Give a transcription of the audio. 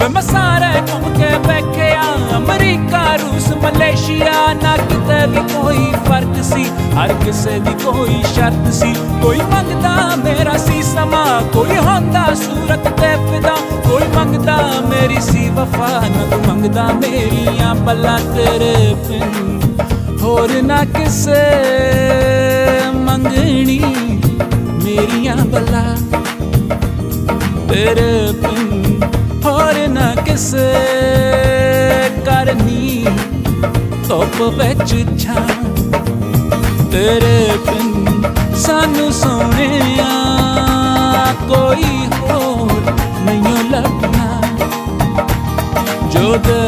वे मैं सारे घूम के बैठिया अमरीका रूस मलेशिया ना किते भी कोई फर्क सी हर किसे दी कोई शर्त सी कोई मंगदा मेरा सी समा कोई होंदा सूरत ते फिदा कोई मंगदा मेरी सी वफा ना तू मंगदा मेरियां बला तेरे बिन होर ना किसे मंगनी मेरियां बला तेरे बिन होर ना किसे करनी धुप विच छां तेरे बिन सानू सोहणिया कोई होर नहीं लभना जो दे